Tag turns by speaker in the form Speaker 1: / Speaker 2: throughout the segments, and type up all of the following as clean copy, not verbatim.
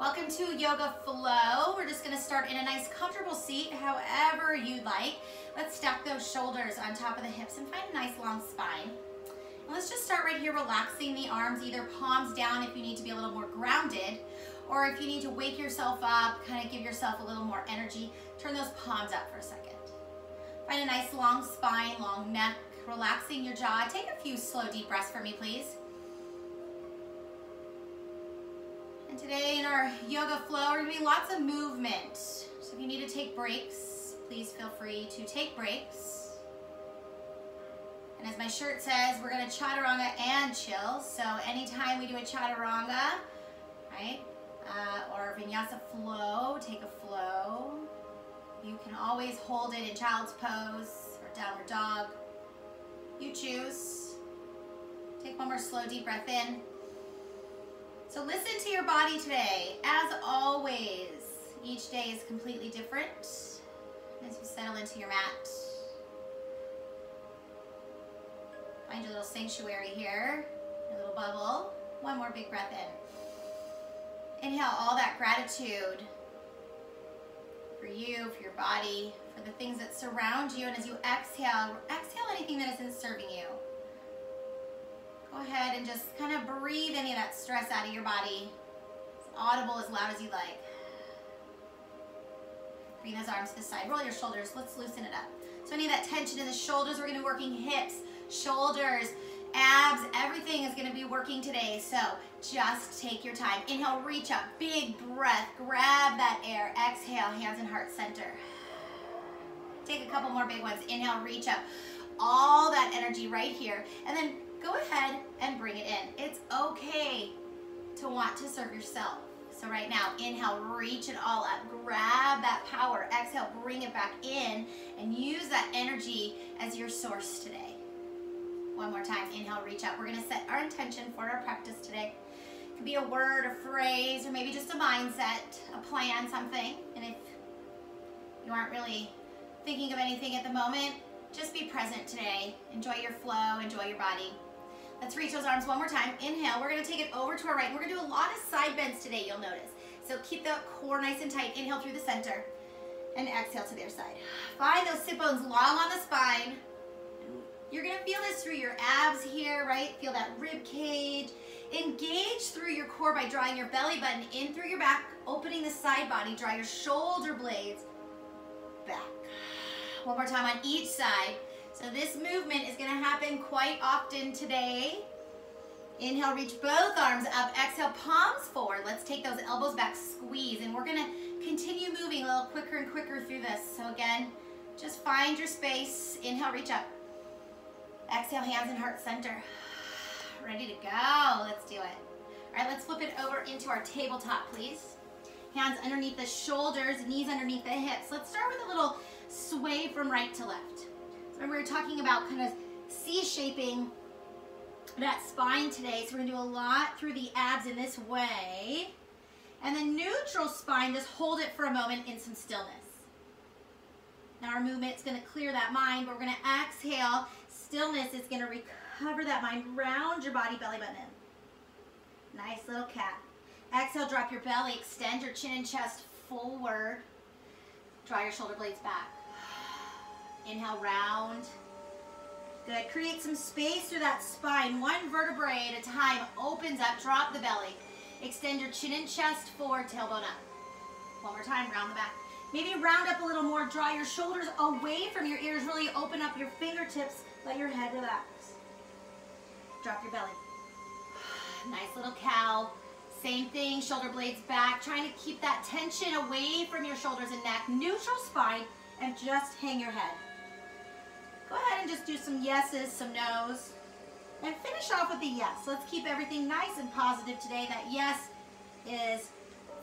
Speaker 1: Welcome to Yoga Flow. We're just gonna start in a nice comfortable seat, however you'd like. Let's stack those shoulders on top of the hips and find a nice long spine. And let's just start right here, relaxing the arms, either palms down if you need to be a little more grounded, or if you need to wake yourself up, kind of give yourself a little more energy, turn those palms up for a second. Find a nice long spine, long neck, relaxing your jaw. Take a few slow, deep breaths for me, please. And today in our yoga flow, we're doing lots of movement. So if you need to take breaks, please feel free to take breaks. And as my shirt says, we're gonna chaturanga and chill. So anytime we do a chaturanga, right, or vinyasa flow, take a flow. You can always hold it in child's pose or downward dog. You choose. Take one more slow, deep breath in. So listen to your body today. As always, each day is completely different. As you settle into your mat, find your little sanctuary here, your little bubble. One more big breath in. Inhale all that gratitude for you, for your body, for the things that surround you. And as you exhale, exhale anything that isn't serving you. Go ahead and just kind of breathe any of that stress out of your body. As audible, as loud as you like. Bring those arms to the side. Roll your shoulders. Let's loosen it up. So any of that tension in the shoulders, we're going to be working hips, shoulders, abs. Everything is going to be working today. So just take your time. Inhale, reach up. Big breath. Grab that air. Exhale, hands and heart center. Take a couple more big ones. Inhale, reach up. All that energy right here. And then go ahead and bring it in. It's okay to want to serve yourself. So right now, inhale, reach it all up. Grab that power. Exhale, bring it back in and use that energy as your source today. One more time, inhale, reach up. We're gonna set our intention for our practice today. It could be a word, a phrase, or maybe just a mindset, a plan, something. And if you aren't really thinking of anything at the moment, just be present today. Enjoy your flow, enjoy your body. Let's reach those arms one more time. Inhale, we're gonna take it over to our right. We're gonna do a lot of side bends today, you'll notice. So keep the core nice and tight. Inhale through the center and exhale to the other side. Find those sit bones long on the spine. You're gonna feel this through your abs here, right? Feel that rib cage. Engage through your core by drawing your belly button in through your back, opening the side body. Draw your shoulder blades back. One more time on each side. So this movement is going to happen quite often today. Inhale, reach both arms up. Exhale, palms forward. Let's take those elbows back, squeeze. And we're going to continue moving a little quicker and quicker through this. So again, just find your space. Inhale, reach up. Exhale, hands and heart center. Ready to go. Let's do it. All right, let's flip it over into our tabletop, please. Hands underneath the shoulders, knees underneath the hips. Let's start with a little sway from right to left. Remember, we were talking about kind of C-shaping that spine today. So we're gonna do a lot through the abs in this way. And then neutral spine, just hold it for a moment in some stillness. Now our movement's gonna clear that mind, but we're gonna exhale. Stillness is gonna recover that mind. Round your body, belly button in. Nice little cat. Exhale, drop your belly, extend your chin and chest forward. Draw your shoulder blades back. Inhale, round. Good. Create some space through that spine. One vertebrae at a time opens up. Drop the belly. Extend your chin and chest forward, tailbone up. One more time, round the back. Maybe round up a little more. Draw your shoulders away from your ears. Really open up your fingertips. Let your head relax. Drop your belly. Nice little cow. Same thing, shoulder blades back. Trying to keep that tension away from your shoulders and neck. Neutral spine, and just hang your head. Go ahead and just do some yeses, some nos, and finish off with a yes. Let's keep everything nice and positive today. That yes is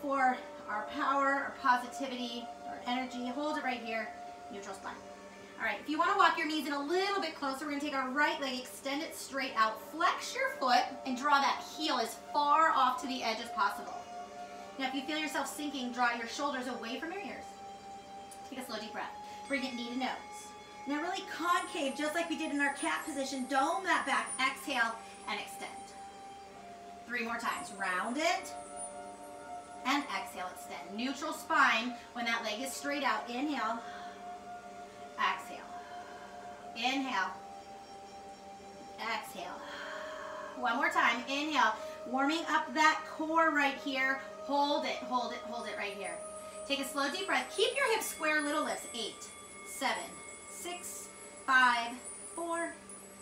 Speaker 1: for our power, our positivity, our energy. Hold it right here, neutral spine. All right, if you want to walk your knees in a little bit closer, we're going to take our right leg, extend it straight out, flex your foot, and draw that heel as far off to the edge as possible. Now, if you feel yourself sinking, draw your shoulders away from your ears. Take a slow, deep breath. Bring it knee to nose. Now really concave, just like we did in our cat position. Dome that back. Exhale and extend. 3 more times. Round it. and exhale, extend. Neutral spine when that leg is straight out. Inhale, exhale, inhale, exhale. One more time, inhale, warming up that core right here. Hold it, hold it, hold it right here. Take a slow deep breath. Keep your hips square, little lifts. 8, 7, 6, 5, 4,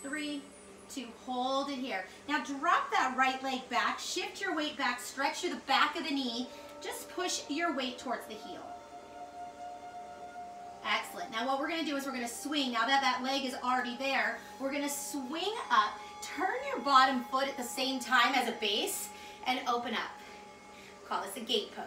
Speaker 1: 3, 2. Hold it here. Now drop that right leg back, shift your weight back, stretch through the back of the knee. Just push your weight towards the heel. Excellent. Now what we're going to do is we're going to swing. Now that that leg is already there, we're going to swing up, turn your bottom foot at the same time as a base, and open up. Call this a gate pose.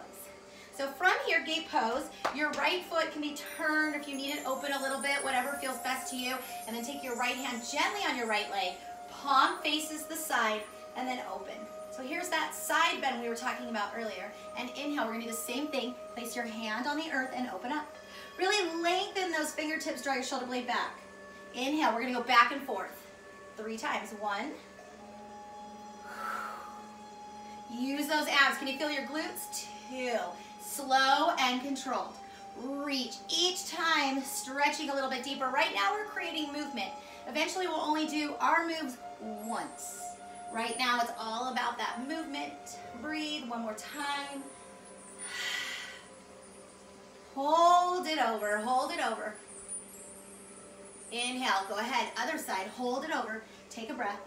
Speaker 1: So from here, gate pose, your right foot can be turned if you need it open a little bit, whatever feels best to you. And then take your right hand gently on your right leg, palm faces the side, and then open. So here's that side bend we were talking about earlier. And inhale, we're gonna do the same thing. Place your hand on the earth and open up. Really lengthen those fingertips, draw your shoulder blade back. Inhale, we're gonna go back and forth 3 times. 1. Use those abs. Can you feel your glutes? 2. Slow and controlled. Reach. Each time stretching a little bit deeper. Right now we're creating movement. Eventually we'll only do our moves once. Right now it's all about that movement. Breathe. One more time. Hold it over. Hold it over. Inhale. Go ahead. Other side. Hold it over. Take a breath.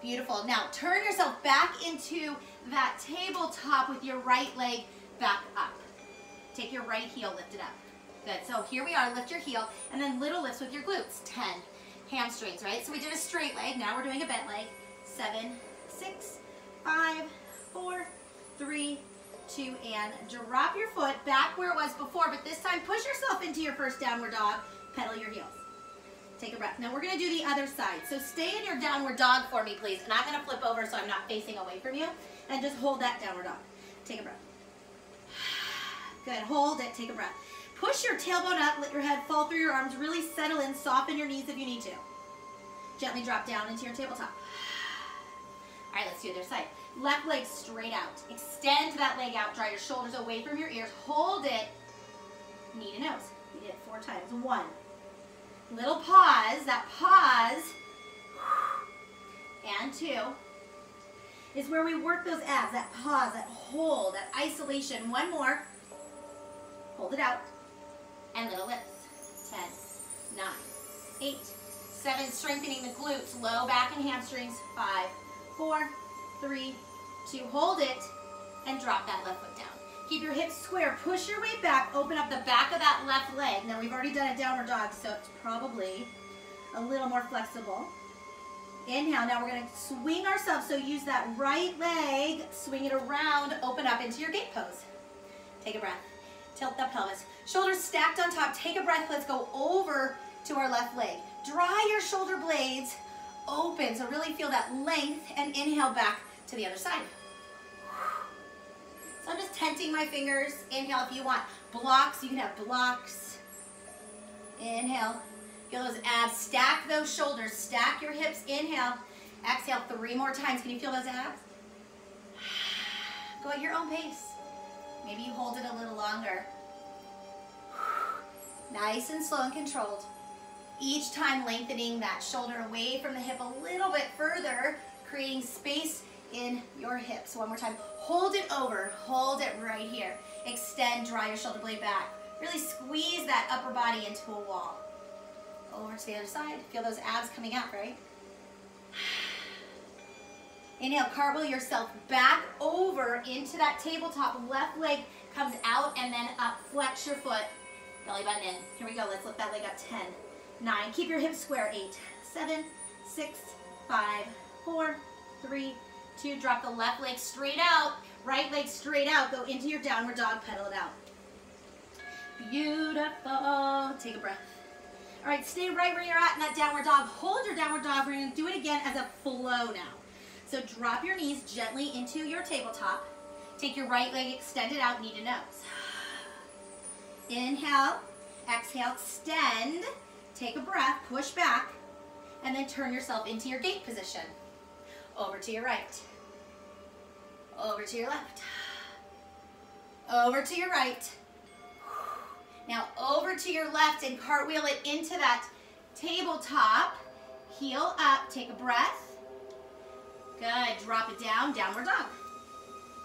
Speaker 1: Beautiful. Now turn yourself back into that tabletop with your right leg back up. Take your right heel, lift it up. Good. So here we are. Lift your heel and then little lifts with your glutes. 10. Hamstrings, right? So we did a straight leg. Now we're doing a bent leg. 7, 6, 5, 4, 3, 2, and drop your foot back where it was before, but this time push yourself into your first downward dog. Pedal your heels. Take a breath. Now we're going to do the other side. So stay in your downward dog for me, please. And I'm going to flip over so I'm not facing away from you. And just hold that downward dog. Take a breath. Good. Hold it. Take a breath. Push your tailbone up. Let your head fall through your arms. Really settle in. Soften your knees if you need to. Gently drop down into your tabletop. All right, let's do the other side. Left leg straight out. Extend that leg out. Draw your shoulders away from your ears. Hold it. Knee to nose. We did it 4 times. 1. Little pause. That pause. And 2 is where we work those abs. That pause, that hold, that isolation. 1 more. Hold it out. And little lifts. 10, 9, 8, 7. Strengthening the glutes. Low back and hamstrings. 5, 4, 3, 2. Hold it. And drop that left foot down. Keep your hips square. Push your weight back. Open up the back of that left leg. Now we've already done a downward dog, so it's probably a little more flexible. Inhale. Now we're going to swing ourselves. So use that right leg. Swing it around. Open up into your gate pose. Take a breath. Tilt that pelvis. Shoulders stacked on top. Take a breath. Let's go over to our left leg. Draw your shoulder blades open. So really feel that length and inhale back to the other side. So I'm just tenting my fingers. Inhale if you want blocks. You can have blocks. Inhale. Feel those abs. Stack those shoulders. Stack your hips. Inhale. Exhale 3 more times. Can you feel those abs? Go at your own pace. Maybe you hold it a little longer. Nice and slow and controlled. Each time lengthening that shoulder away from the hip a little bit further, creating space in your hips. 1 more time. Hold it over. Hold it right here. Extend, draw your shoulder blade back. Really squeeze that upper body into a wall. Over to the other side. Feel those abs coming out, right? Inhale, cartwheel yourself back over into that tabletop. Left leg comes out and then up. Flex your foot. Belly button in. Here we go. Let's lift that leg up. 10, 9. Keep your hips square. 8, 7, 6, 5, 4, 3, 2. Drop the left leg straight out. Right leg straight out. Go into your downward dog. Pedal it out. Beautiful. Take a breath. All right, stay right where you're at in that downward dog. Hold your downward dog. We're going to do it again as a flow now. So drop your knees gently into your tabletop. Take your right leg, extend it out, knee to nose. Inhale, exhale, extend. Take a breath, push back, and then turn yourself into your gate position. Over to your right. Over to your left. over to your right. Now over to your left and cartwheel it into that tabletop. Heel up, take a breath. Good, drop it down, downward dog.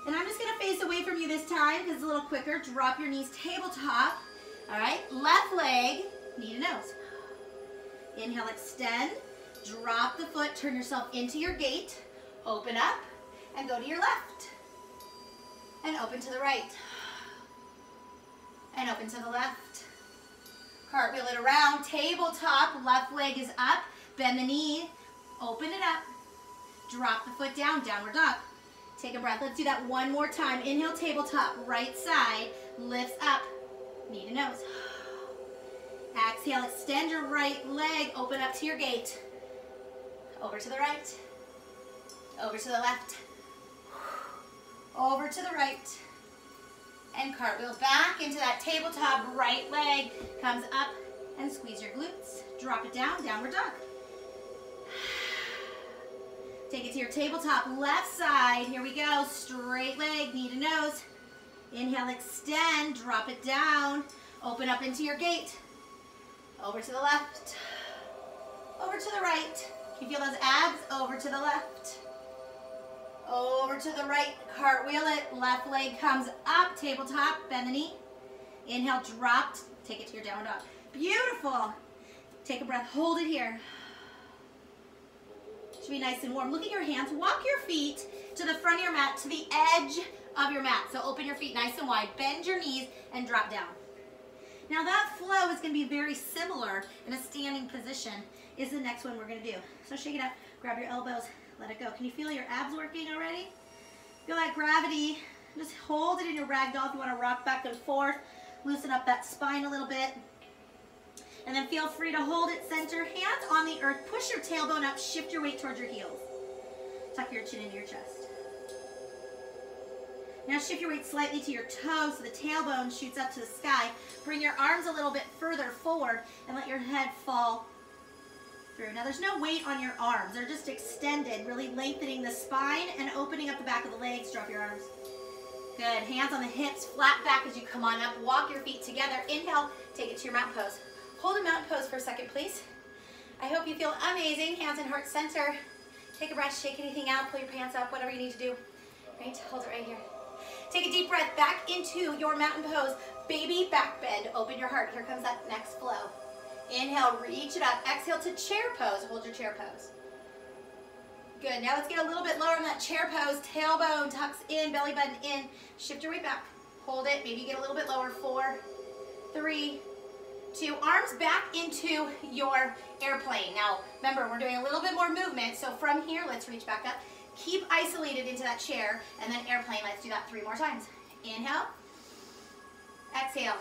Speaker 1: And I'm just gonna face away from you this time because it's a little quicker. Drop your knees, tabletop. All right, left leg, knee to nose. Inhale, extend. Drop the foot, turn yourself into your gate. Open up and go to your left. And open to the right. And open to the left. Cartwheel it around, tabletop, left leg is up. Bend the knee, open it up. Drop the foot down, downward dog. Take a breath. Let's do that one more time. Inhale, tabletop, right side, lifts up, knee to nose. Exhale, extend your right leg, open up to your gate. Over to the right, over to the left, over to the right, and cartwheel back into that tabletop. Right leg comes up and squeeze your glutes. Drop it down, downward dog. Take it to your tabletop, left side. Here we go. Straight leg, knee to nose. Inhale, extend, drop it down. Open up into your gate. Over to the left. Over to the right. Can you feel those abs? Over to the left. Over to the right. Cartwheel it. Left leg comes up. Tabletop, bend the knee. Inhale, dropped. Take it to your downward dog. Beautiful. Take a breath. Hold it here. Should be nice and warm. Look at your hands. Walk your feet to the front of your mat, to the edge of your mat. So open your feet nice and wide. Bend your knees and drop down. Now that flow is going to be very similar in a standing position is the next one we're going to do. So shake it out. Grab your elbows. Let it go. Can you feel your abs working already? Feel that gravity. Just hold it in your ragdoll if you want to rock back and forth. Loosen up that spine a little bit. And then feel free to hold it center, hands on the earth, push your tailbone up, shift your weight towards your heels. Tuck your chin into your chest. Now shift your weight slightly to your toes so the tailbone shoots up to the sky. Bring your arms a little bit further forward and let your head fall through. Now there's no weight on your arms. They're just extended, really lengthening the spine and opening up the back of the legs. Drop your arms. Good. Hands on the hips, flat back as you come on up. Walk your feet together. Inhale, take it to your mountain pose. Hold a mountain pose for a second, please. I hope you feel amazing. Hands in heart center. Take a breath, shake anything out, pull your pants up, whatever you need to do. Right, hold it right here. Take a deep breath back into your mountain pose. Baby back bend, open your heart. Here comes that next flow. Inhale, reach it up. Exhale to chair pose, hold your chair pose. Good, now let's get a little bit lower in that chair pose. Tailbone tucks in, belly button in. Shift your weight back, hold it, maybe get a little bit lower. 4, 3, 2, arms back into your airplane. Now, remember, we're doing a little bit more movement, so from here, let's reach back up. Keep isolated into that chair, and then airplane. Let's do that 3 more times. Inhale, exhale,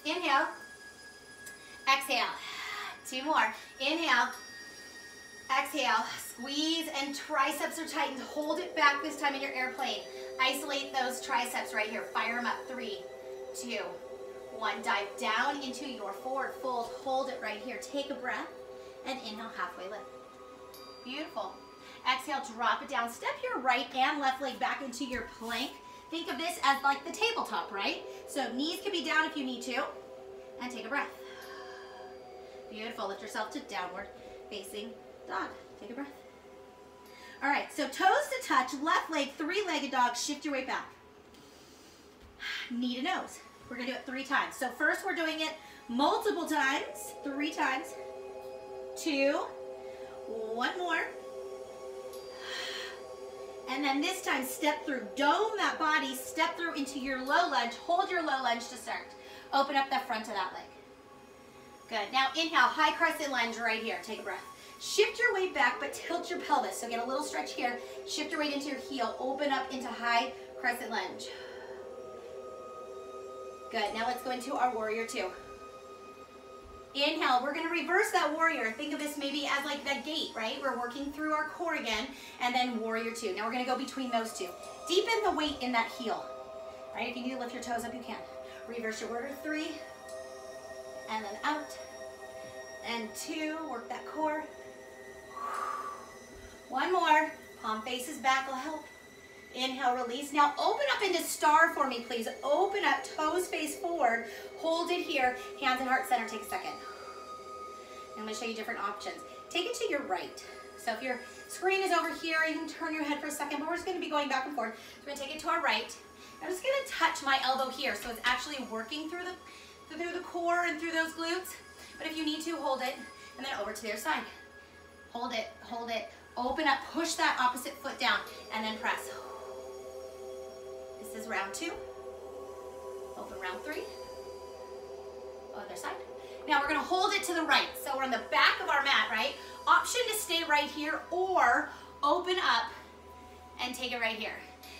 Speaker 1: inhale, exhale. 2 more. Inhale, exhale, squeeze, and triceps are tightened. Hold it back this time in your airplane. Isolate those triceps right here. Fire them up. 3, 2, 1. Dive down into your forward fold. Hold it right here. Take a breath and inhale, halfway lift. Beautiful. Exhale, drop it down. Step your right and left leg back into your plank. Think of this as like the tabletop, right? So knees can be down if you need to. And take a breath. Beautiful. Lift yourself to downward facing dog. Take a breath. All right, so toes to touch, left leg, 3-legged dog. Shift your weight back. Knee to nose. We're going to do it 3 times. So first we're doing it multiple times, 3 times. 2, 1 more. And then this time, step through. Dome that body, step through into your low lunge. Hold your low lunge to start. Open up the front of that leg. Good. Now inhale, high crescent lunge right here. Take a breath. Shift your weight back, but tilt your pelvis. So get a little stretch here. Shift your weight into your heel. Open up into high crescent lunge. Good. Now let's go into our warrior 2. Inhale, we're going to reverse that warrior. Think of this maybe as like that gate, right? We're working through our core again, and then warrior 2. Now we're going to go between those 2. Deepen the weight in that heel, right? If you need to lift your toes up, you can. Reverse your warrior 3, and then out, and 2. Work that core. 1 more. Palm faces back will help. Inhale, release. Now open up into star for me, please. Open up, toes face forward. Hold it here. Hands in heart center. Take a second. I'm going to show you different options. Take it to your right. So if your screen is over here, you can turn your head for a second, but we're just going to be going back and forth. So we're going to take it to our right. I'm just going to touch my elbow here, so it's actually working through the core and through those glutes. But if you need to, hold it, and then over to the other side. Hold it, hold it. Open up, push that opposite foot down, and then press. This is round 2. Open round 3. Other side. Now we're going to hold it to the right. So we're on the back of our mat, right? Option to stay right here or open up and take it right here.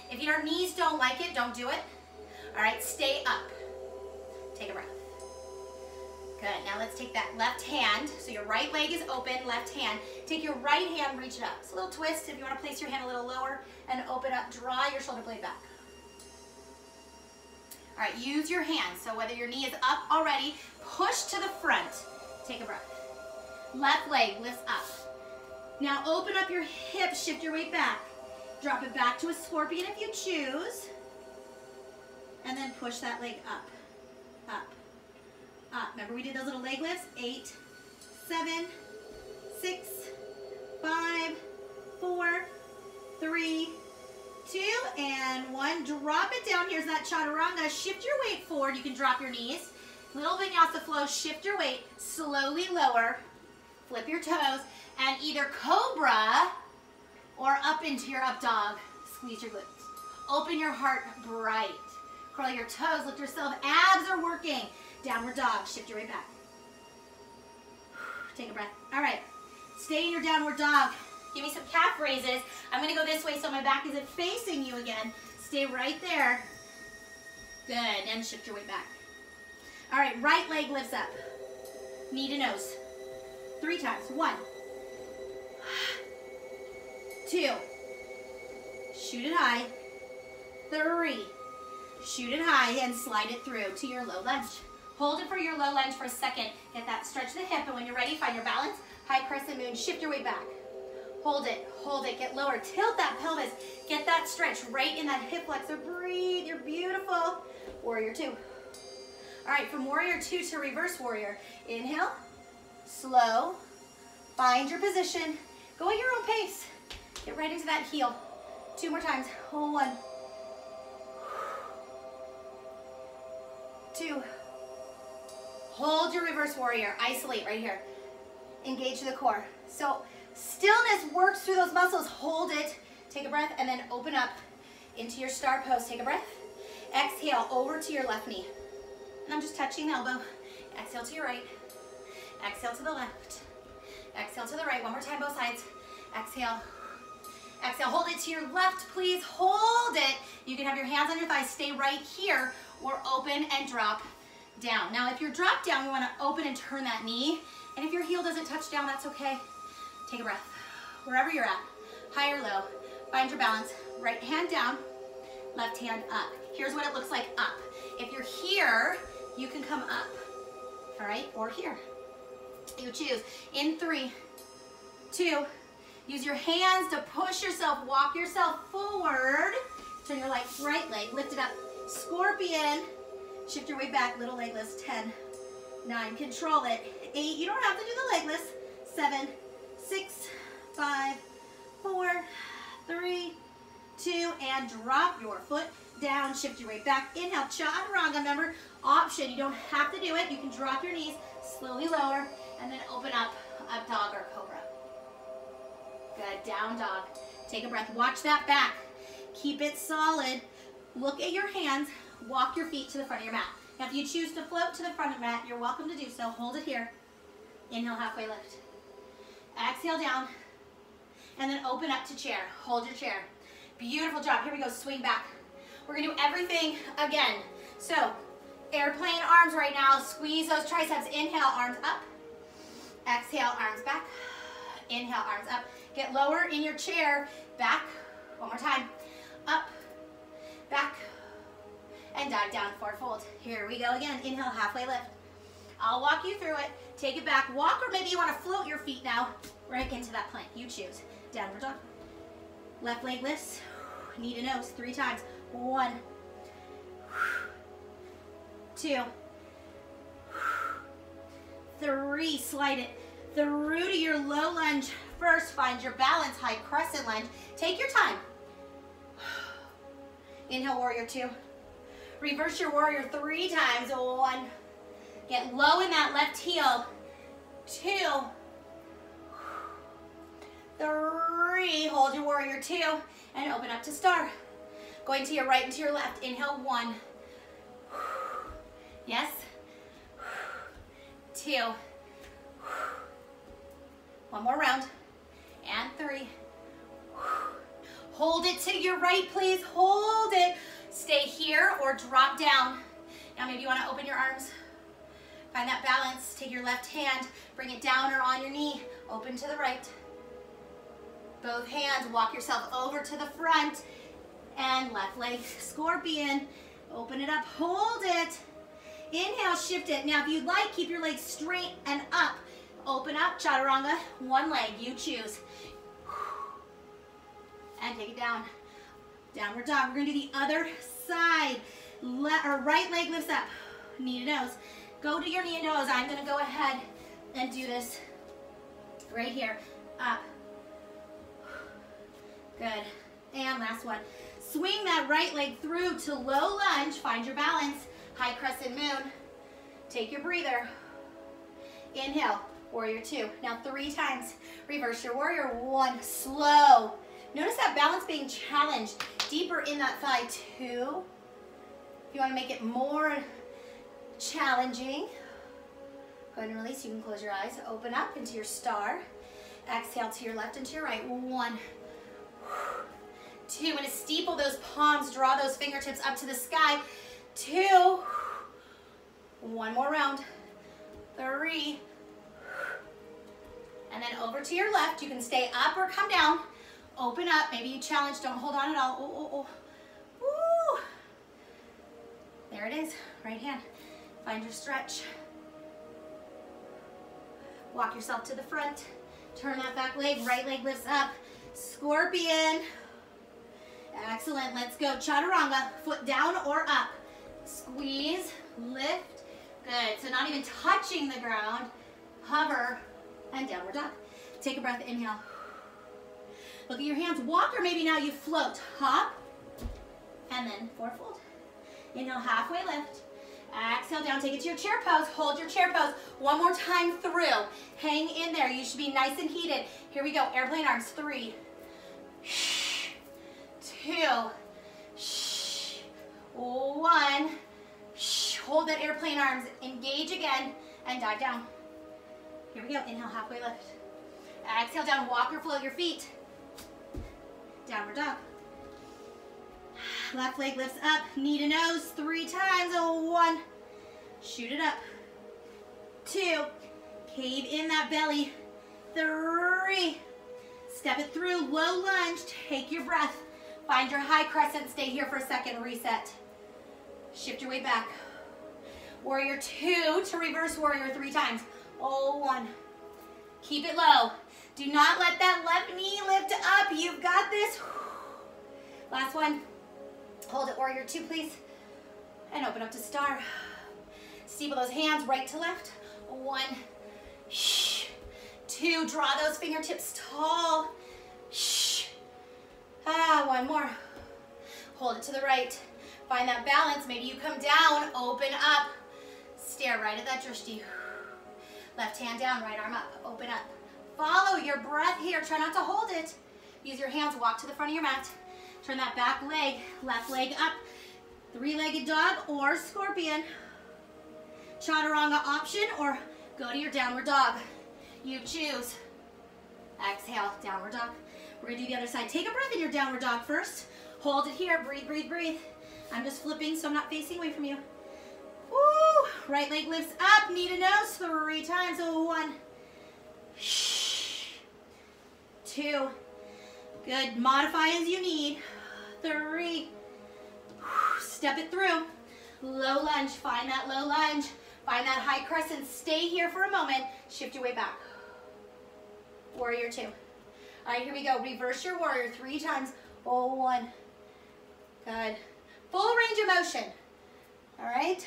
Speaker 1: If your knees don't like it, don't do it. All right, stay up. Take a breath. Good, now let's take that left hand. So your right leg is open, left hand. Take your right hand, reach it up. It's a little twist if you want to place your hand a little lower and open up, draw your shoulder blade back. All right, use your hands. So whether your knee is up already, push to the front. Take a breath. Left leg lifts up. Now open up your hips, shift your weight back. Drop it back to a scorpion if you choose. And then push that leg up, up, up. Remember we did those little leg lifts? 8, 7, 6, 5, 4, 3, 2, and 1. Drop it down. Here's that chaturanga. Shift your weight forward. You can drop your knees. Little vinyasa flow. Shift your weight. Slowly lower. Flip your toes. And either cobra or up into your up dog. Squeeze your glutes. Open your heart bright. Curl your toes. Lift yourself. Abs are working. Downward dog. Shift your weight back. Take a breath. All right. Stay in your downward dog. Give me some calf raises. I'm going to go this way so my back isn't facing you again. Stay right there. Good. And shift your weight back. All right. Right leg lifts up. Knee to nose. 3 times. 1. 2. Shoot it high. 3. Shoot it high and slide it through to your low lunge. Hold it for your low lunge for a second. Get that stretch of the hip, and when you're ready, find your balance. High crescent moon. Shift your weight back. Hold it, get lower. Tilt that pelvis. Get that stretch right in that hip flexor. Breathe, you're beautiful. Warrior 2. All right, from warrior 2 to reverse warrior. Inhale, slow, find your position. Go at your own pace. Get right into that heel. 2 more times. 1, 2. Hold your reverse warrior. Isolate right here. Engage the core. So stillness works through those muscles. Hold it. Take a breath and then open up into your star pose. Take a breath. Exhale over to your left knee. And I'm just touching the elbow. Exhale to your right. Exhale to the left. Exhale to the right. One more time, both sides. Exhale. Exhale. Hold it to your left, please. Hold it. You can have your hands on your thighs. Stay right here or open and drop down. Now, if you're dropped down, you want to open and turn that knee. And if your heel doesn't touch down, that's okay. Take a breath. Wherever you're at, high or low, find your balance. Right hand down, left hand up. Here's what it looks like up. If you're here, you can come up, all right, or here. You choose. In 3, 2, use your hands to push yourself, walk yourself forward. Turn your right leg, lift it up. Scorpion, shift your weight back, little leg lifts. 10, 9, control it. 8, you don't have to do the leg lifts. 7, 6, 5, 4, 3, 2, and drop your foot down. Shift your weight back. Inhale, chaturanga. Remember, option. You don't have to do it. You can drop your knees, slowly lower, and then open up dog or cobra. Good. Down dog. Take a breath. Watch that back. Keep it solid. Look at your hands. Walk your feet to the front of your mat. Now, if you choose to float to the front of the mat, you're welcome to do so. Hold it here. Inhale, halfway lift. Exhale down. And then open up to chair. Hold your chair. Beautiful job. Here we go. Swing back. We're going to do everything again. So, airplane arms right now. Squeeze those triceps. Inhale, arms up. Exhale, arms back. Inhale, arms up. Get lower in your chair. Back. One more time. Up. Back. And dive down, forward fold. Here we go again. Inhale, halfway lift. I'll walk you through it. Take it back. Walk, or maybe you want to float your feet now right into that plank. You choose. Downward dog. Left leg lifts. knee to nose, 3 times. 1, 2, 3, slide it through to your low lunge. First, find your balance, high crescent lunge. Take your time. Inhale, warrior 2. Reverse your warrior 3 times. 1. Get low in that left heel. 2. 3. Hold your warrior 2 and open up to star. Going to your right and to your left. Inhale, 1. Yes. 2. 1 more round. And 3. Hold it to your right, please. Hold it. Stay here or drop down. Now maybe you want to open your arms. Find that balance. Take your left hand, bring it down or on your knee. Open to the right. Both hands, walk yourself over to the front. And left leg, scorpion. Open it up, hold it. Inhale, shift it. Now if you'd like, keep your legs straight and up. Open up, chaturanga, 1 leg, you choose. And take it down. Downward dog. We're gonna do the other side. Right leg lifts up, knee to nose. Go to your knee and nose. I'm gonna go ahead and do this right here. Up. Good. And last one. Swing that right leg through to low lunge. Find your balance. High crescent moon. Take your breather. Inhale, warrior 2. Now 3 times. Reverse your warrior 1. Slow. Notice that balance being challenged. Deeper in that thigh 2. If you want to make it more challenging, go ahead and release. You can close your eyes. Open up into your star. Exhale to your left and to your right. 1. 2. And to steeple those palms, draw those fingertips up to the sky. 2. 1 more round. 3. And then over to your left. You can stay up or come down. Open up. Maybe you challenge. Don't hold on at all. Oh. Woo. There it is. Right hand. Find your stretch. Walk yourself to the front. Turn that back leg. Right leg lifts up. Scorpion. Excellent. Let's go. Chaturanga. Foot down or up. Squeeze. Lift. Good. So not even touching the ground. Hover. And downward dog. Take a breath. Inhale. Look at your hands. Walk, or maybe now you float. Hop. And then forward fold. Inhale, halfway lift. Exhale down. Take it to your chair pose. Hold your chair pose. 1 more time through. Hang in there. You should be nice and heated. Here we go. Airplane arms. 3. 2. 1. Hold that airplane arms. Engage again. And dive down. Here we go. Inhale, halfway lift. Exhale down. Walk or float your feet. Downward dog. Left leg lifts up. Knee to nose. 3 times. 1. Shoot it up. 2. Cave in that belly. 3. Step it through. Low lunge. Take your breath. Find your high crescent. Stay here for a second. Reset. Shift your weight back. Warrior 2 to reverse warrior 3 times. 1. Keep it low. Do not let that left knee lift up. You've got this. Last one. Hold it, warrior 2, please. And open up to star. Steeple those hands right to left. 1. 2. Draw those fingertips tall. 1 more. Hold it to the right. Find that balance. Maybe you come down, open up. Stare right at that drishti. Left hand down, right arm up. Open up. Follow your breath here. Try not to hold it. Use your hands. Walk to the front of your mat. Turn that back leg. Left leg up. 3-legged dog or scorpion. Chaturanga option, or go to your downward dog. You choose. Exhale, downward dog. We're going to do the other side. Take a breath in your downward dog first. Hold it here. Breathe, breathe, breathe. I'm just flipping so I'm not facing away from you. Woo! Right leg lifts up. Knee to nose. 3 times. 1. 2. Good. Modify as you need. 3. Step it through. Low lunge. Find that low lunge. Find that high crescent. Stay here for a moment. Shift your way back. Warrior 2. All right, here we go. Reverse your warrior 3 times. 1. Good. Full range of motion. All right?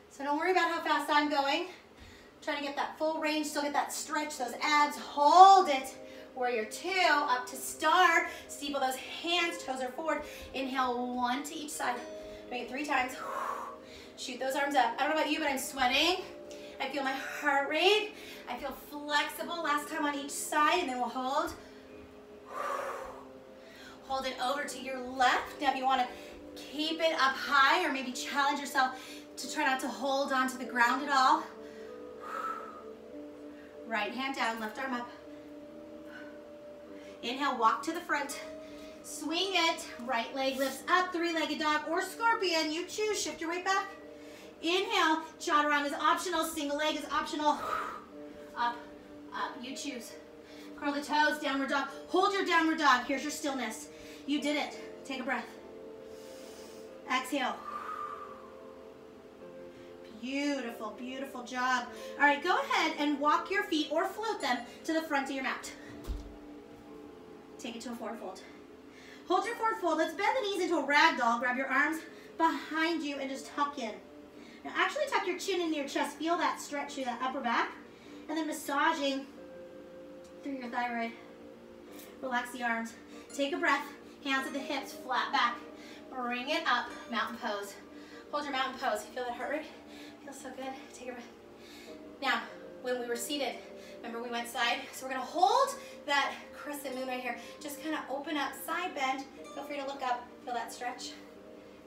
Speaker 1: So don't worry about how fast I'm going. Try to get that full range, still get that stretch, those abs. Hold it. Warrior 2, up to star. Steeple those hands, toes are forward. Inhale, 1 to each side. Doing it 3 times. Shoot those arms up. I don't know about you, but I'm sweating. I feel my heart rate. I feel flexible. Last time on each side, and then we'll hold. Hold it over to your left. Now if you want to keep it up high or maybe challenge yourself to try not to hold onto the ground at all. Right hand down, left arm up. Inhale, walk to the front. Swing it. Right leg lifts up, 3-legged dog or scorpion. You choose. Shift your weight back. Inhale, chaturanga is optional. Single leg is optional. Up, up. You choose. Curl the toes, downward dog. Hold your downward dog. Here's your stillness. You did it. Take a breath. Exhale. Beautiful, beautiful job. All right, go ahead and walk your feet or float them to the front of your mat. Take it to a forward fold. Hold your forward fold. Let's bend the knees into a rag doll. Grab your arms behind you and just tuck in. Now actually tuck your chin into your chest. Feel that stretch through that upper back. And then massaging through your thyroid. Relax the arms. Take a breath. Hands at the hips, flat back. Bring it up, mountain pose. Hold your mountain pose. Feel that heart rate? Feels so good. Take a breath. Now, when we were seated, remember we went side? So we're gonna hold that crescent moon right here. Just kind of open up, side bend. Feel free to look up. Feel that stretch.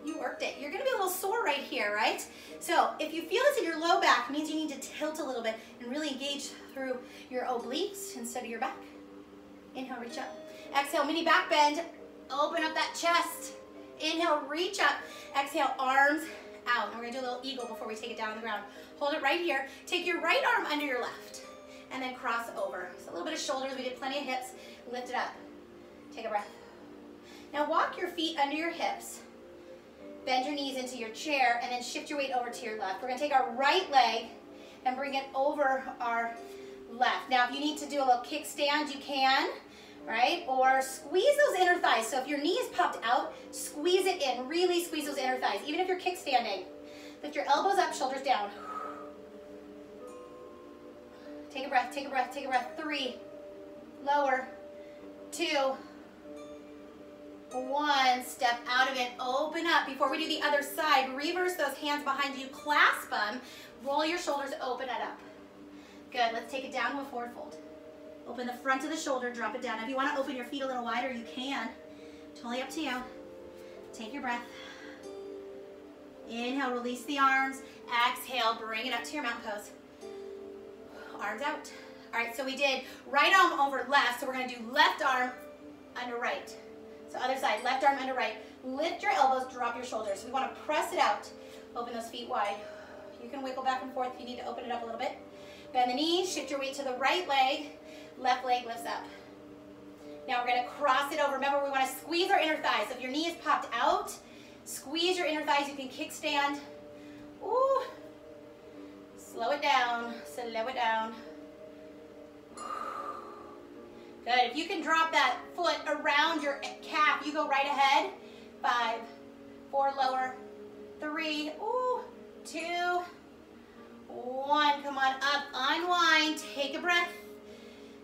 Speaker 1: You worked it. You're gonna be a little sore right here, right? So if you feel this in your low back, it means you need to tilt a little bit and really engage through your obliques instead of your back. Inhale, reach up. Exhale, mini back bend. Open up that chest. Inhale, reach up. Exhale, arms out. And we're gonna do a little eagle before we take it down on the ground. Hold it right here. Take your right arm under your left. And then cross over. So a little bit of shoulders. We did plenty of hips. Lift it up. Take a breath. Now walk your feet under your hips. Bend your knees into your chair and then shift your weight over to your left. We're gonna take our right leg and bring it over our left. Now if you need to do a little kickstand, you can, right? Or squeeze those inner thighs. So if your knee is popped out, squeeze it in. Really squeeze those inner thighs, even if you're kickstanding. Lift your elbows up, shoulders down. Take a breath, take a breath, take a breath. 3, lower, 2, 1, step out of it, open up. Before we do the other side, reverse those hands behind you, clasp them, roll your shoulders, open it up. Good, let's take it down to a forward fold. Open the front of the shoulder, drop it down. If you want to open your feet a little wider, you can. Totally up to you. Take your breath. Inhale, release the arms. Exhale, bring it up to your mountain pose. Arms out. All right, so we did right arm over left, so we're gonna do left arm under right. So other side, left arm under right. Lift your elbows, drop your shoulders. We want to press it out. Open those feet wide. You can wiggle back and forth if you need to open it up a little bit. Bend the knees, shift your weight to the right leg. Left leg lifts up. Now we're going to cross it over. Remember, we want to squeeze our inner thighs. So if your knee is popped out, squeeze your inner thighs. You can kickstand. Ooh. Slow it down. Slow it down. Good. If you can drop that foot around your calf, you go right ahead. 5, 4, lower. 3, 2, 1. Come on up. Unwind. Take a breath.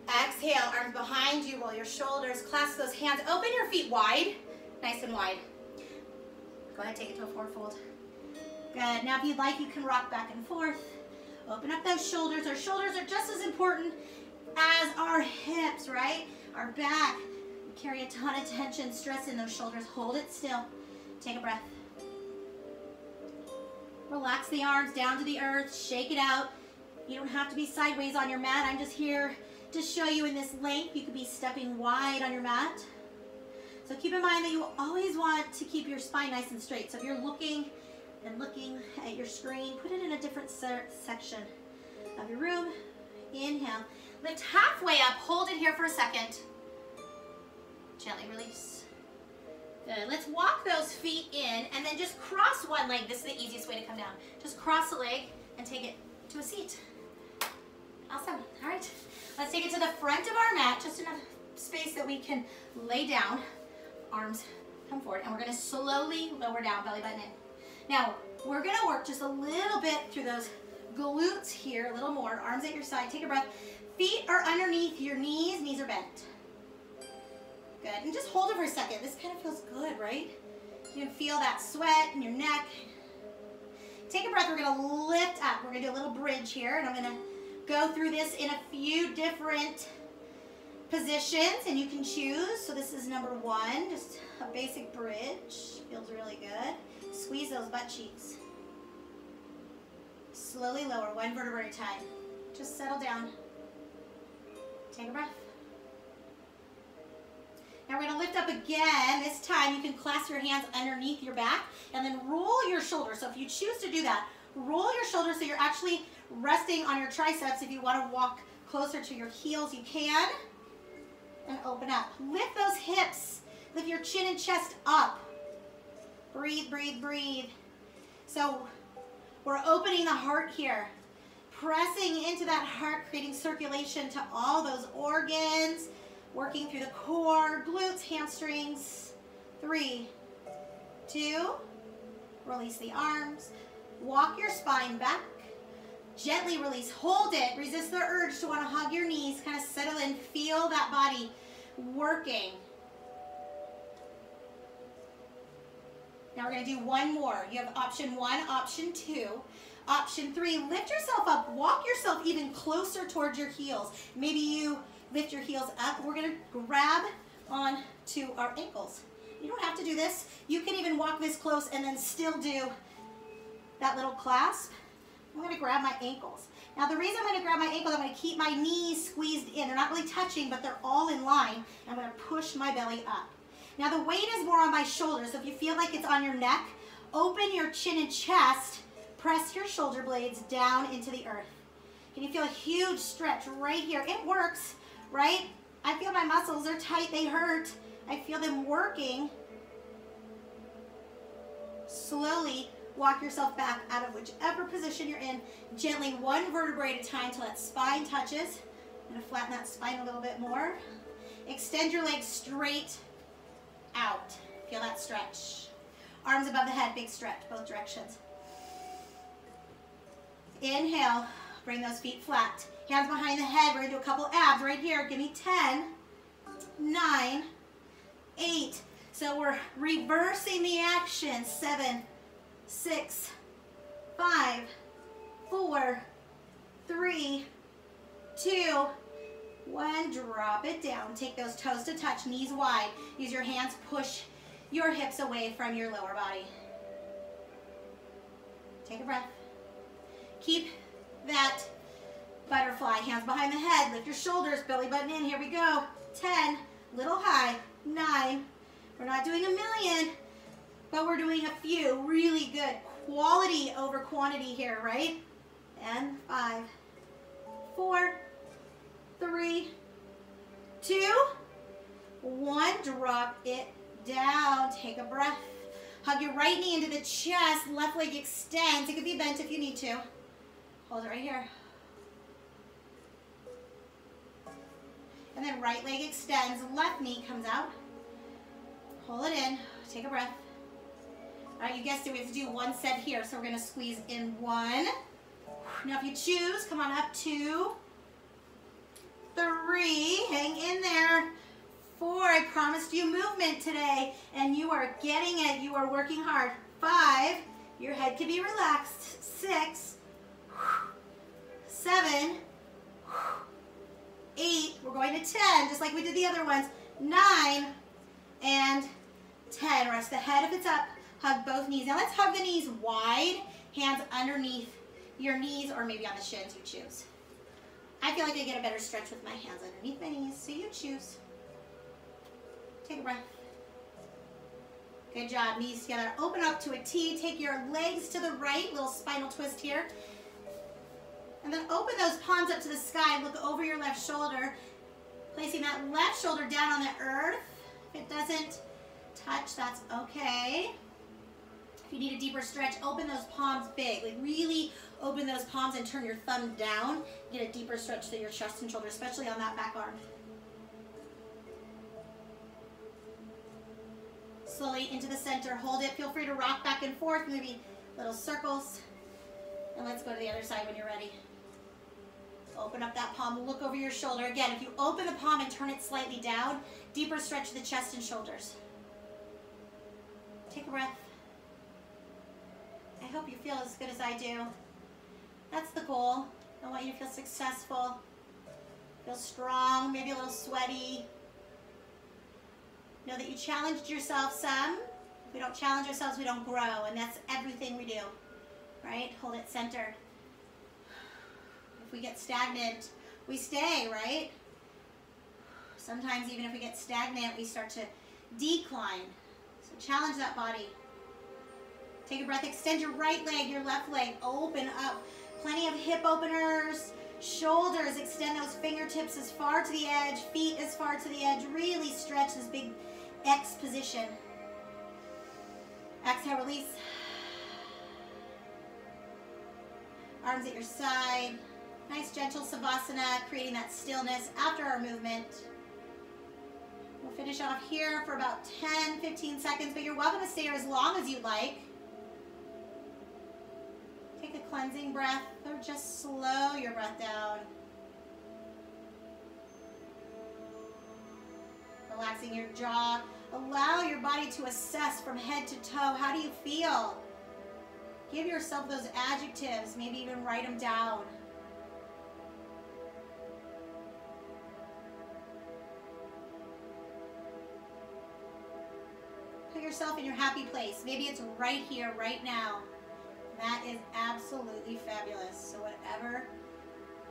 Speaker 1: Exhale. Arms behind you. Roll your shoulders. Clasp those hands. Open your feet wide. Nice and wide. Go ahead. Take it to a forward fold. Good. Now if you'd like, you can rock back and forth. Open up those shoulders. Our shoulders are just as important as our hips, right? Our back. We carry a ton of tension, stress in those shoulders. Hold it still. Take a breath. Relax the arms down to the earth. Shake it out. You don't have to be sideways on your mat. I'm just here to show you in this length. You could be stepping wide on your mat. So keep in mind that you always want to keep your spine nice and straight. So if you're looking and looking at your screen, put it in a different section of your room. Inhale. Lift halfway up. Hold it here for a second. Gently release. Good. Let's walk those feet in and then just cross one leg. This is the easiest way to come down. Just cross the leg and take it to a seat. Awesome. All right. Let's take it to the front of our mat. Just enough space that we can lay down. Arms come forward, and we're gonna slowly lower down, belly button in. Now, we're gonna work just a little bit through those glutes here, a little more, arms at your side, take a breath. Feet are underneath your knees are bent. Good, and just hold it for a second. This kind of feels good, right? You can feel that sweat in your neck. Take a breath, we're gonna lift up. We're gonna do a little bridge here, and I'm gonna go through this in a few different positions, and you can choose. So this is number one, just a basic bridge. Feels really good. Squeeze those butt cheeks. Slowly lower, one vertebra at a time. Just settle down. Take a breath. Now we're going to lift up again. This time you can clasp your hands underneath your back and then roll your shoulders. So if you choose to do that, roll your shoulders so you're actually resting on your triceps. If you want to walk closer to your heels, you can. And open up. Lift those hips. Lift your chin and chest up. Breathe, breathe, breathe. So we're opening the heart here. Pressing into that heart, creating circulation to all those organs. Working through the core, glutes, hamstrings. 3, 2, release the arms. Walk your spine back. Gently release, hold it. Resist the urge to want to hug your knees. Kind of settle in, feel that body working. Now we're going to do one more. You have option 1, option 2. Option 3, lift yourself up. Walk yourself even closer towards your heels. Maybe you lift your heels up. We're going to grab on to our ankles. You don't have to do this. You can even walk this close and then still do that little clasp. I'm going to grab my ankles. Now the reason I'm going to grab my ankles, I'm going to keep my knees squeezed in. They're not really touching, but they're all in line. I'm going to push my belly up. Now the weight is more on my shoulders, so if you feel like it's on your neck, open your chin and chest, press your shoulder blades down into the earth. Can you feel a huge stretch right here? It works. Right? I feel my muscles are tight, they hurt. I feel them working. Slowly walk yourself back out of whichever position you're in. Gently, one vertebrae at a time till that spine touches. I'm going to flatten that spine a little bit more. Extend your legs straight out. Feel that stretch. Arms above the head, big stretch, both directions. Inhale, bring those feet flat. Hands behind the head. We're going to do a couple abs right here. Give me 10, 9, 8. So we're reversing the action. 7, 6, 5, 4, 3, 2, 1. Drop it down. Take those toes to touch, knees wide. Use your hands, push your hips away from your lower body. Take a breath. Keep that butterfly, hands behind the head, lift your shoulders, belly button in, here we go. 10, little high, 9, we're not doing a million, but we're doing a few, really good. Quality over quantity here, right? And 5, 4, 3, 2, 1, drop it down, take a breath. Hug your right knee into the chest, left leg extends, it could be bent if you need to. Hold it right here. And then right leg extends, left knee comes out. Hold it in, take a breath. All right, you guessed it, we have to do one set here, so we're gonna squeeze in 1. Now if you choose, come on up, 2, 3, hang in there. 4, I promised you movement today, and you are getting it, you are working hard. 5, your head can be relaxed. 6, 7, 8, we're going to 10, just like we did the other ones. 9, and 10. Rest the head if it's up. Hug both knees. Now let's hug the knees wide, hands underneath your knees, or maybe on the shins, you choose. I feel like I get a better stretch with my hands underneath my knees, so you choose. Take a breath. Good job, knees together. Open up to a T, take your legs to the right, little spinal twist here. And then open those palms up to the sky, look over your left shoulder, placing that left shoulder down on the earth. If it doesn't touch, that's okay. If you need a deeper stretch, open those palms big. Like really open those palms and turn your thumb down. Get a deeper stretch through your chest and shoulder, especially on that back arm. slowly into the center. Hold it. Feel free to rock back and forth, maybe little circles. And let's go to the other side when you're ready. Open up that palm, look over your shoulder. Again, if you open the palm and turn it slightly down, deeper stretch the chest and shoulders. Take a breath. I hope you feel as good as I do. That's the goal. I want you to feel successful, feel strong, maybe a little sweaty. Know that you challenged yourself some. If we don't challenge ourselves, we don't grow, and that's everything we do, right? Hold it centered. If we get stagnant, we stay, right? Sometimes even if we get stagnant, we start to decline. So challenge that body. Take a breath, extend your right leg, your left leg, open up. Plenty of hip openers, shoulders, extend those fingertips as far to the edge, feet as far to the edge. Really stretch this big X position. Exhale, release. Arms at your side. Nice gentle savasana, creating that stillness after our movement. We'll finish off here for about 10-15 seconds, but you're welcome to stay here as long as you'd like. Take a cleansing breath, or just slow your breath down. Relaxing your jaw. Allow your body to assess from head to toe. How do you feel? Give yourself those adjectives, maybe even write them down. Put yourself in your happy place. Maybe it's right here, right now. That is absolutely fabulous. So whatever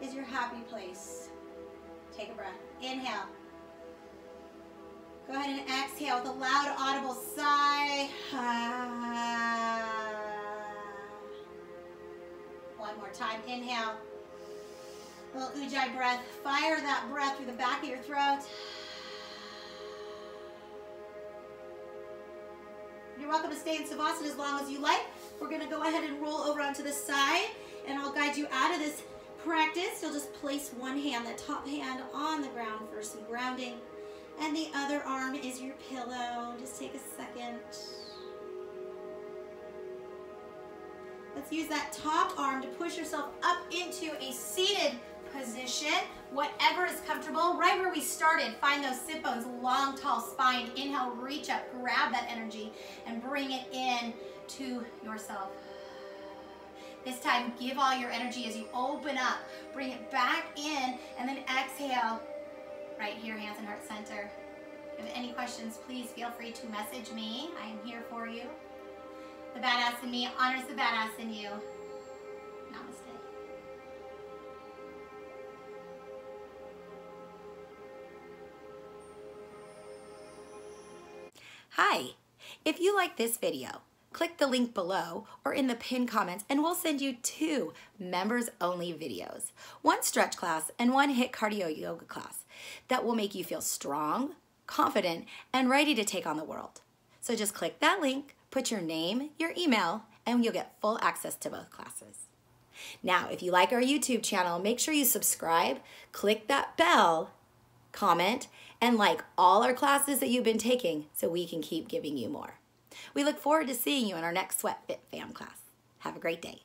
Speaker 1: is your happy place, take a breath. Inhale. Go ahead and exhale with a loud, audible sigh. One more time. Inhale. A little Ujjayi breath. Fire that breath through the back of your throat. You're welcome to stay in Savasana as long as you like. We're going to go ahead and roll over onto the side, and I'll guide you out of this practice. You'll just place one hand, that top hand, on the ground for some grounding, and the other arm is your pillow. Just take a second. Let's use that top arm to push yourself up into a seated position, whatever is comfortable. Right where we started, find those sit bones, long, tall spine. Inhale, reach up, grab that energy, and bring it in to yourself. This time, give all your energy as you open up. Bring it back in, and then exhale. Right here, hands and heart center. If you have any questions, please feel free to message me. I am here for you. The badass in me honors the badass in you. Namaste. Hi, if you like this video, click the link below or in the pinned comments and we'll send you 2 members-only videos, 1 stretch class and 1 HIIT cardio yoga class that will make you feel strong, confident, and ready to take on the world. So just click that link, put your name, your email, and you'll get full access to both classes. Now, if you like our YouTube channel, make sure you subscribe, click that bell, comment, and like all our classes that you've been taking so we can keep giving you more. We look forward to seeing you in our next Sweat Fit Fam class. Have a great day.